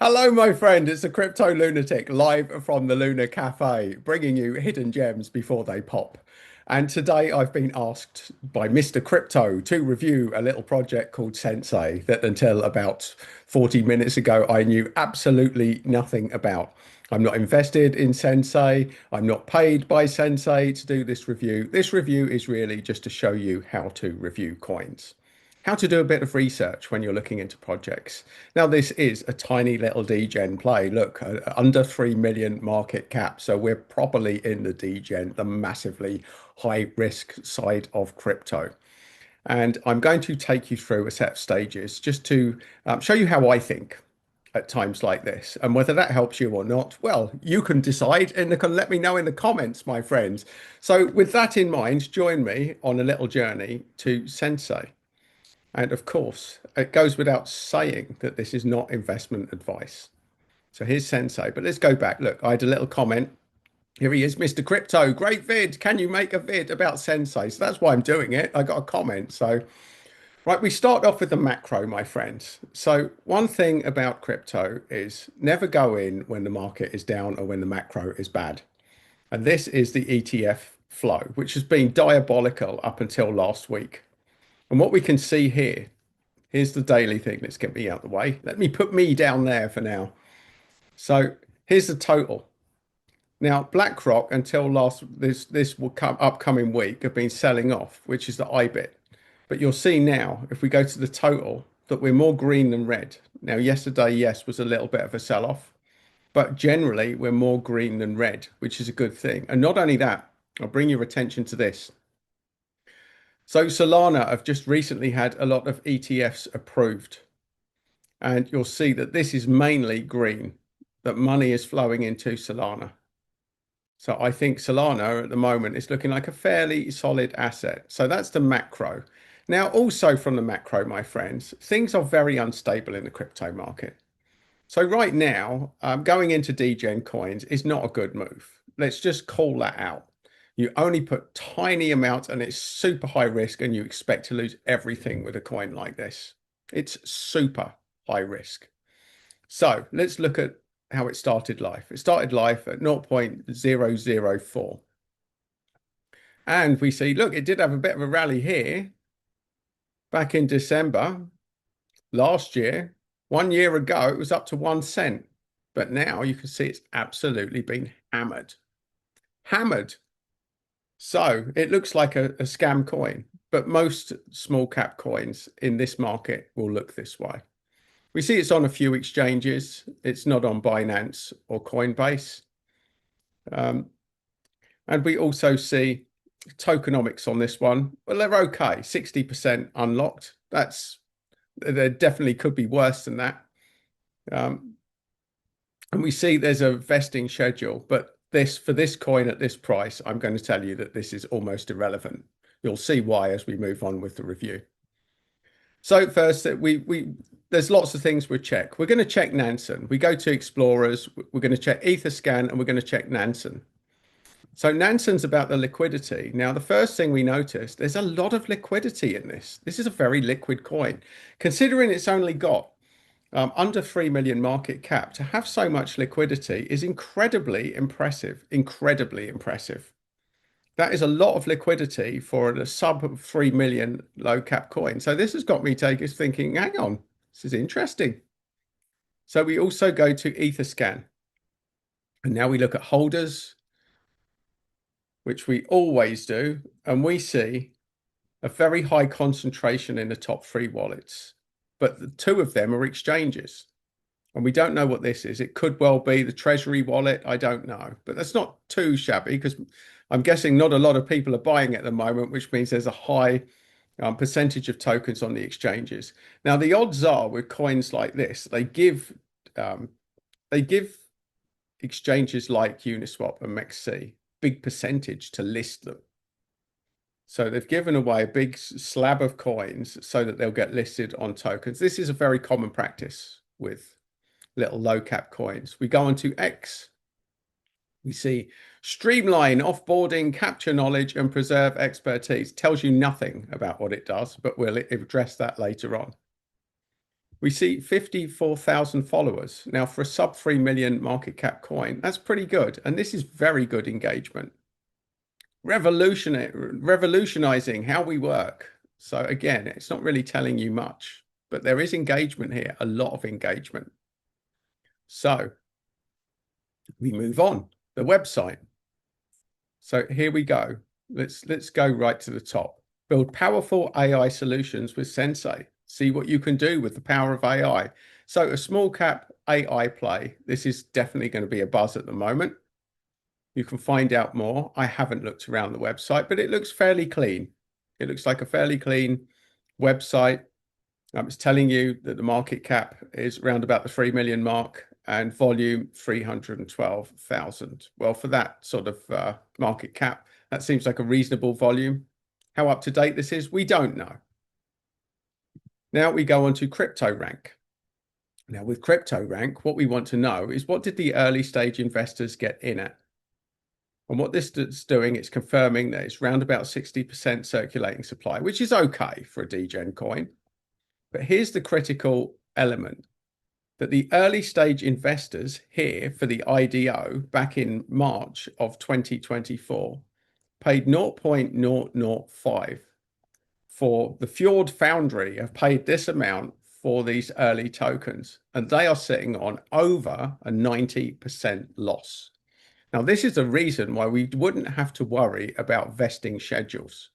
Hello, my friend. It's the Crypto Lunatic live from the Lunar Café, bringing you hidden gems before they pop. And today I've been asked by Mr. Crypto to review a little project called Sensay that until about 40 minutes ago I knew absolutely nothing about. I'm not invested in Sensay. I'm not paid by Sensay to do this review. This review is really just to show you how to review coins, how to do a bit of research when you're looking into projects. Now, this is a tiny little degen play. Look, under 3 million market cap. So we're properly in the degen, the massively high risk side of crypto. And I'm going to take you through a set of stages just to show you how I think at times like this. And whether that helps you or not, well, you can decide and let me know in the comments, my friends. So with that in mind, join me on a little journey to Sensay. And of course, it goes without saying that this is not investment advice. So here's Sensay, but let's go back. Look, I had a little comment. Here he is, Mr. Crypto. Great vid. Can you make a vid about Sensay? So that's why I'm doing it. I got a comment. So, right, we start off with the macro, my friends. So one thing about crypto is never go in when the market is down or when the macro is bad. And this is the ETF flow, which has been diabolical up until last week. And what we can see here, here's the daily thing. Let's get me out of the way. Let me put me down there for now. So here's the total. Now, BlackRock until this will come upcoming week have been selling off, which is the IBIT. But you'll see now, if we go to the total, that we're more green than red. Now, yesterday, yes, was a little bit of a sell-off, but generally we're more green than red, which is a good thing. And not only that, I'll bring your attention to this. So Solana have just recently had a lot of ETFs approved. And you'll see that this is mainly green, that money is flowing into Solana. So I think Solana at the moment is looking like a fairly solid asset. So that's the macro. Now, also from the macro, my friends, things are very unstable in the crypto market. So right now, going into degen coins is not a good move. Let's just call that out. You only put tiny amounts and it's super high risk and you expect to lose everything with a coin like this. It's super high risk. So let's look at how it started life. It started life at 0.004. And we see, look, it did have a bit of a rally here back in December last year. 1 year ago, it was up to 1 cent. But now you can see it's absolutely been hammered. Hammered. So it looks like a scam coin, but most small cap coins in this market will look this way. We see it's on a few exchanges. It's not on Binance or Coinbase. And we also see tokenomics on this one. Well, they're okay, 60% unlocked. There definitely could be worse than that. And we see there's a vesting schedule, but for this coin at this price, I'm going to tell you that this is almost irrelevant. You'll see why as we move on with the review. So first, there's lots of things we check. We're going to check Nansen. We go to Explorers. We're going to check Etherscan, and we're going to check Nansen. So Nansen's about the liquidity. Now, the first thing we noticed, there's a lot of liquidity in this. This is a very liquid coin. Considering it's only got under 3 million market cap, to have so much liquidity is incredibly impressive, incredibly impressive. That is a lot of liquidity for a sub 3 million low cap coin. So this has got me thinking, hang on, this is interesting. So we also go to Etherscan. And now we look at holders, which we always do. And we see a very high concentration in the top 3 wallets. But the 2 of them are exchanges. And we don't know what this is. It could well be the Treasury wallet. I don't know. But that's not too shabby because I'm guessing not a lot of people are buying at the moment, which means there's a high percentage of tokens on the exchanges. Now, the odds are with coins like this, they give exchanges like Uniswap and MEXC big percentage to list them. So they've given away a big slab of coins so that they'll get listed on tokens. This is a very common practice with little low cap coins. We go on to X. We see streamline offboarding, capture knowledge, and preserve expertise. Tells you nothing about what it does, but we'll address that later on. We see 54,000 followers. Now, for a sub 3 million market cap coin, that's pretty good. And this is very good engagement. Revolutionizing how we work. So again, it's not really telling you much, but there is engagement here, a lot of engagement. So we move on. The website. So here we go. Let's go right to the top. Build powerful AI solutions with Sensay. See what you can do with the power of AI. So a small cap AI play. This is definitely going to be a buzz at the moment. You can find out more. I haven't looked around the website, but it looks fairly clean. It looks like a fairly clean website. It's telling you that the market cap is around about the 3 million mark and volume 312,000. Well, for that sort of market cap, that seems like a reasonable volume. How up to date this is, we don't know. Now we go on to Crypto Rank. Now with Crypto Rank, what we want to know is what did the early stage investors get in at? And what this is doing, it's confirming that it's around about 60% circulating supply, which is okay for a degen coin. But here's the critical element, that the early stage investors here for the IDO back in March of 2024 paid 0.005 for the Fjord Foundry have paid this amount for these early tokens, and they are sitting on over a 90% loss. Now, this is the reason why we wouldn't have to worry about vesting schedules.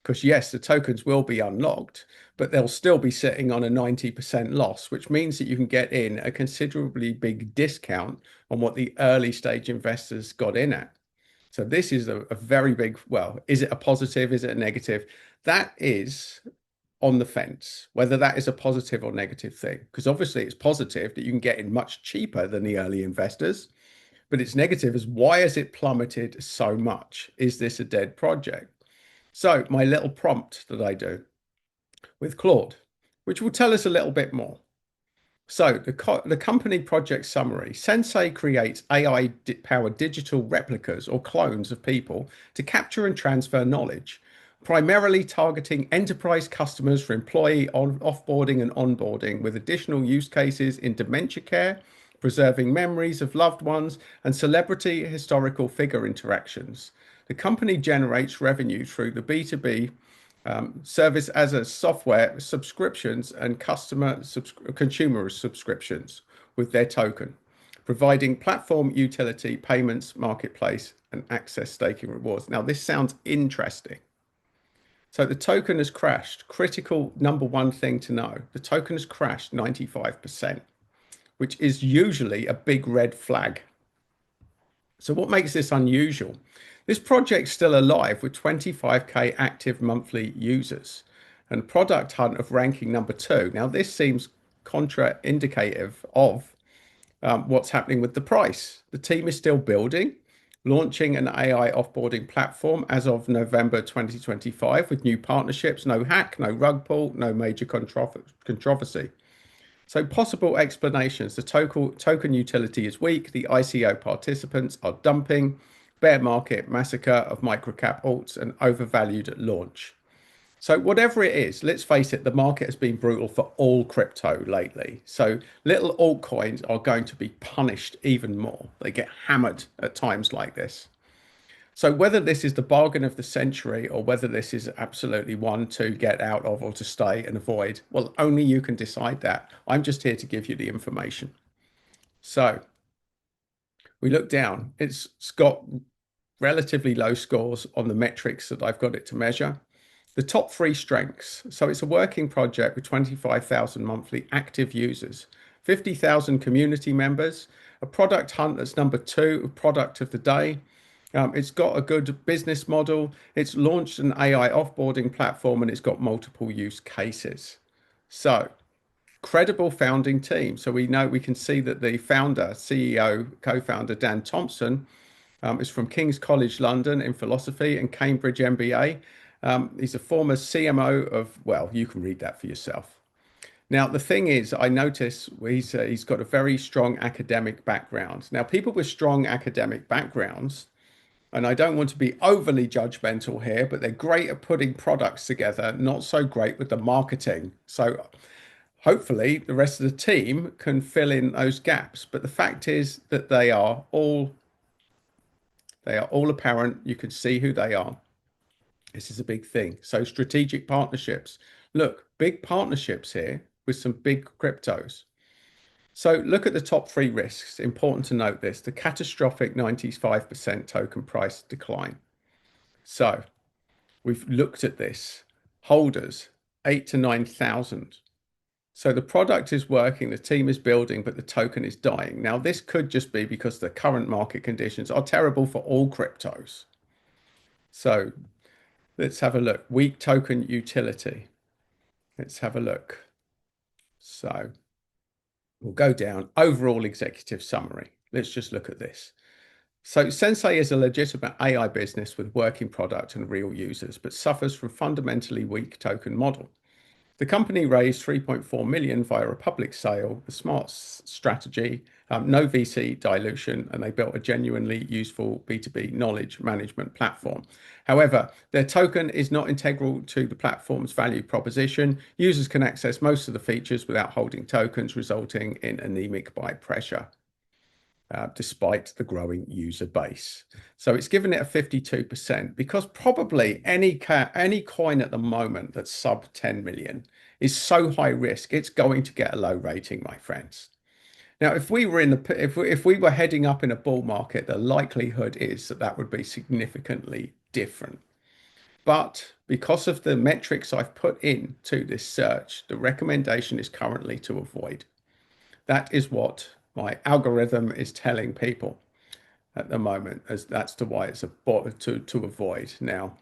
Because yes, the tokens will be unlocked, but they'll still be sitting on a 90% loss, which means that you can get in a considerably big discount on what the early stage investors got in at. So this is a very big, well, is it a positive? Is it a negative? That is on the fence, whether that is a positive or negative thing. Because obviously it's positive that you can get in much cheaper than the early investors, but it's negative as why has it plummeted so much? Is this a dead project? So my little prompt that I do with Claude, which will tell us a little bit more. So the company project summary, Sensay creates AI-powered digital replicas or clones of people to capture and transfer knowledge, primarily targeting enterprise customers for employee offboarding and onboarding with additional use cases in dementia care, preserving memories of loved ones, and celebrity historical figure interactions. The company generates revenue through the B2B service as a software subscriptions and consumer subscriptions with their token, providing platform utility, payments, marketplace, and access staking rewards. Now, this sounds interesting. So the token has crashed. Critical number one thing to know. The token has crashed 95%, which is usually a big red flag. So what makes this unusual? This project's still alive with 25k active monthly users and product hunt of ranking number 2. Now, this seems contraindicative of what's happening with the price. The team is still building, launching an AI offboarding platform as of November 2025 with new partnerships, no hack, no rug pull, no major controversy. So possible explanations, the token utility is weak, the ICO participants are dumping, bear market massacre of microcap alts and overvalued at launch. So whatever it is, let's face it, the market has been brutal for all crypto lately. So little altcoins are going to be punished even more. They get hammered at times like this. So whether this is the bargain of the century or whether this is absolutely one to get out of or to stay and avoid, well, only you can decide that. I'm just here to give you the information. So we look down. It's got relatively low scores on the metrics that I've got it to measure. The top 3 strengths. So it's a working project with 25,000 monthly active users, 50,000 community members, a product hunt that's number 2, product of the day. It's got a good business model. It's launched an AI offboarding platform and it's got multiple use cases. So credible founding team. So we can see that the founder, CEO, co-founder Dan Thompson is from King's College London in philosophy and Cambridge MBA. He's a former CMO of, well, you can read that for yourself. Now, the thing is, I notice he's got a very strong academic background. Now, people with strong academic backgrounds, and I don't want to be overly judgmental here, but they're great at putting products together, not so great with the marketing. So hopefully the rest of the team can fill in those gaps. But the fact is that they are all apparent. You can see who they are. This is a big thing. So strategic partnerships. Look, big partnerships here with some big cryptos. So look at the top three risks. Important to note this, the catastrophic 95% token price decline. So we've looked at this. Holders, 8 to 9,000. So the product is working, the team is building, but the token is dying. Now, this could just be because the current market conditions are terrible for all cryptos. So let's have a look. Weak token utility. Let's have a look. So we'll go down. Overall executive summary. Let's just look at this. So Sensay is a legitimate AI business with working product and real users, but suffers from fundamentally weak token model. The company raised 3.4 million via a public sale, a smart strategy, no VC dilution, and they built a genuinely useful B2B knowledge management platform. However, their token is not integral to the platform's value proposition. Users can access most of the features without holding tokens, resulting in anemic buy pressure. Despite the growing user base. So it's given it a 52% because probably any coin at the moment that's sub 10 million is so high risk, it's going to get a low rating, my friends. Now, if we were if we were heading up in a bull market, the likelihood is that that would be significantly different. But because of the metrics I've put into this search, the recommendation is currently to avoid. That is what my algorithm is telling people at the moment, as that's to why it's to avoid. Now,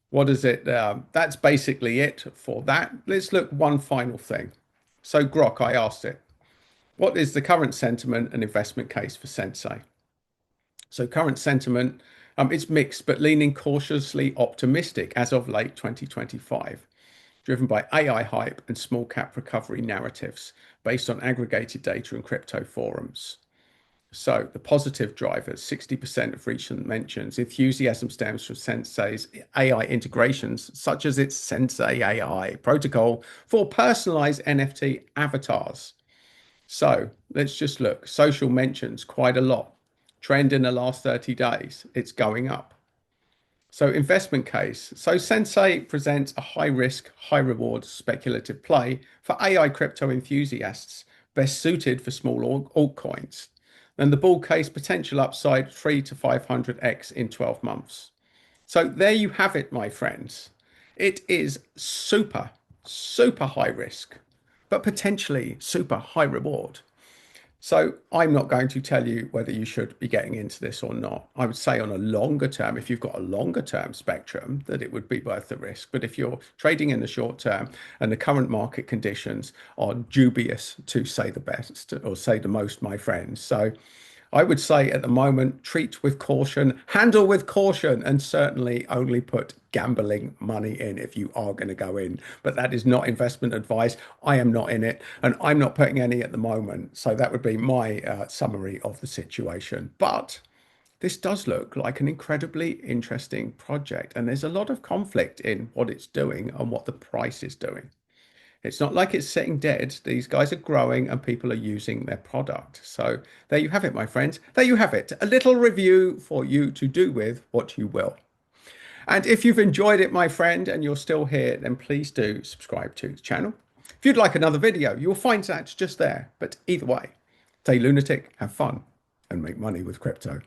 what is it? That's basically it for that. Let's look one final thing. So Grok, I asked it, what is the current sentiment and investment case for Sensay? So current sentiment, it's mixed, but leaning cautiously optimistic as of late 2025. Driven by AI hype and small cap recovery narratives based on aggregated data and crypto forums. So the positive drivers, 60% of recent mentions, enthusiasm stems from Sensay's AI integrations, such as its Sensay AI protocol for personalized NFT avatars. So let's just look. Social mentions quite a lot. Trend in the last 30 days, it's going up. So investment case. So Sensay presents a high risk, high reward speculative play for AI crypto enthusiasts, best suited for small altcoins. And the bull case potential upside 3 to 500x in 12 months. So there you have it, my friends. It is super, super high risk, but potentially super high reward. So I'm not going to tell you whether you should be getting into this or not. I would say on a longer term, if you've got a longer term spectrum, that it would be worth the risk. But if you're trading in the short term and the current market conditions are dubious, to say the best or say the most, my friends. So I would say at the moment, treat with caution, handle with caution, and certainly only put gambling money in if you are going to go in. But that is not investment advice. I am not in it, and I'm not putting any at the moment. So that would be my summary of the situation. But this does look like an incredibly interesting project, and there's a lot of conflict in what it's doing and what the price is doing. It's not like it's sitting dead. These guys are growing and people are using their product. So there you have it, my friends. There you have it. A little review for you to do with what you will. And if you've enjoyed it, my friend, and you're still here, then please do subscribe to the channel. If you'd like another video, you'll find that just there. But either way, stay lunatic, have fun, and make money with crypto.